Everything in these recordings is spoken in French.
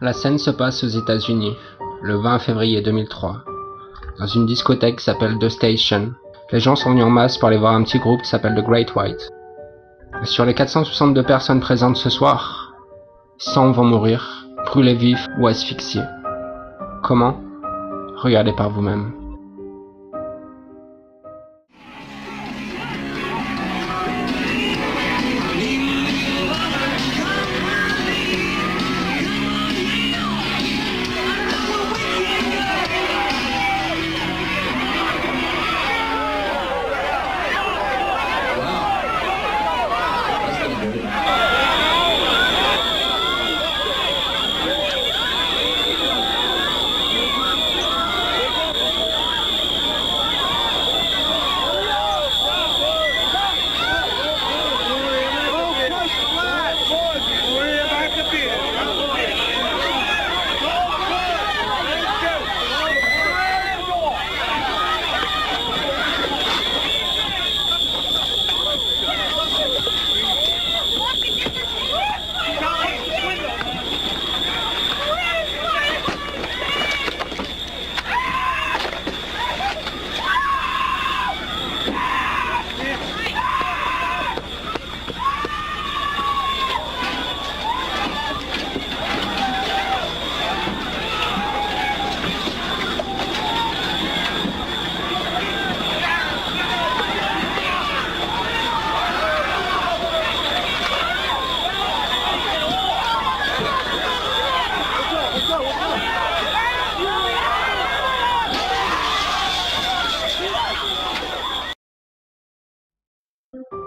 La scène se passe aux États-Unis, le 20 février 2003, dans une discothèque qui s'appelle The Station. Les gens sont venus en masse pour aller voir un petit groupe qui s'appelle The Great White. Sur les 462 personnes présentes ce soir, 100 vont mourir, brûlés vifs ou asphyxiés. Comment? Regardez par vous-même.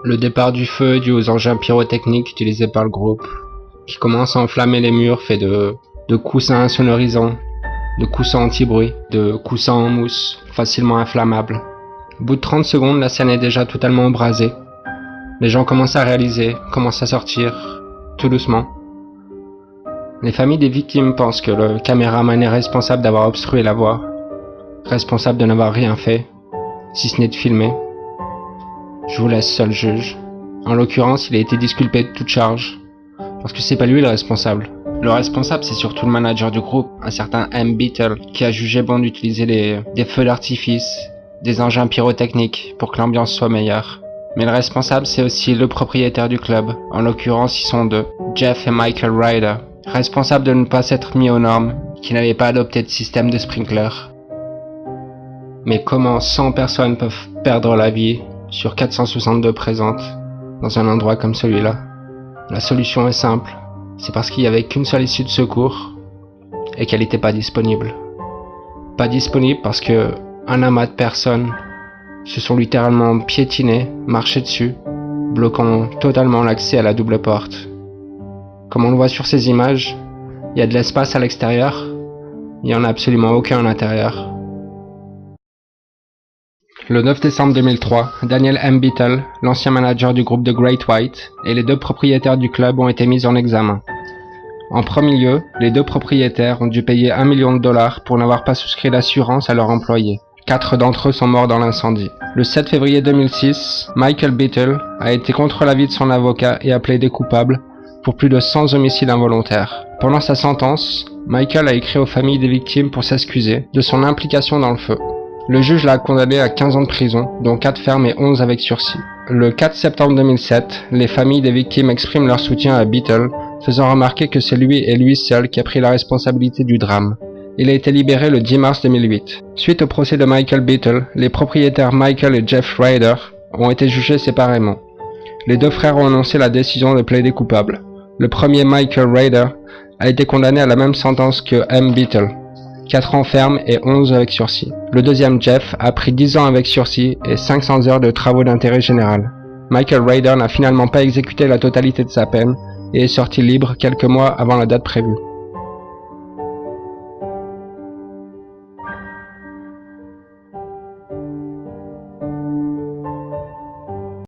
Le départ du feu est dû aux engins pyrotechniques utilisés par le groupe, qui commence à enflammer les murs faits de coussins insonorisants, de coussins anti-bruit, de coussins en mousse, facilement inflammables. Au bout de 30 secondes, la scène est déjà totalement embrasée. Les gens commencent à réaliser, commencent à sortir, tout doucement. Les familles des victimes pensent que le caméraman est responsable d'avoir obstrué la voie, responsable de n'avoir rien fait, si ce n'est de filmer. Je vous laisse seul juge. En l'occurrence, il a été disculpé de toute charge, parce que c'est pas lui le responsable. Le responsable, c'est surtout le manager du groupe, un certain M. Beatle, qui a jugé bon d'utiliser des feux d'artifice, des engins pyrotechniques, pour que l'ambiance soit meilleure. Mais le responsable, c'est aussi le propriétaire du club. En l'occurrence, ils sont deux, Jeff et Michael Ryder, responsables de ne pas s'être mis aux normes, qui n'avaient pas adopté de système de sprinkler. Mais comment 100 personnes peuvent perdre la vie sur 462 présentes dans un endroit comme celui-là? La solution est simple, c'est parce qu'il n'y avait qu'une seule issue de secours et qu'elle n'était pas disponible. Pas disponible parce que un amas de personnes se sont littéralement piétinées, marchées dessus, bloquant totalement l'accès à la double porte. Comme on le voit sur ces images, il y a de l'espace à l'extérieur, il n'y en a absolument aucun à l'intérieur. Le 9 décembre 2003, Daniel M. Beatle, l'ancien manager du groupe The Great White, et les deux propriétaires du club ont été mis en examen. En premier lieu, les deux propriétaires ont dû payer $1 million pour n'avoir pas souscrit d'assurance à leurs employés. 4 d'entre eux sont morts dans l'incendie. Le 7 février 2006, Michael Beatle a été contre l'avis de son avocat et a plaidé coupable pour plus de 100 homicides involontaires. Pendant sa sentence, Michael a écrit aux familles des victimes pour s'excuser de son implication dans le feu. Le juge l'a condamné à 15 ans de prison, dont 4 fermes et 11 avec sursis. Le 4 septembre 2007, les familles des victimes expriment leur soutien à Beatle, faisant remarquer que c'est lui et lui seul qui a pris la responsabilité du drame. Il a été libéré le 10 mars 2008. Suite au procès de Michael Beatle, les propriétaires Michael et Jeff Ryder ont été jugés séparément. Les deux frères ont annoncé la décision de plaider coupable. Le premier, Michael Ryder, a été condamné à la même sentence que M. Beatle. 4 ans ferme et 11 avec sursis. Le deuxième, Jeff, a pris 10 ans avec sursis et 500 heures de travaux d'intérêt général. Michael Ryder n'a finalement pas exécuté la totalité de sa peine et est sorti libre quelques mois avant la date prévue.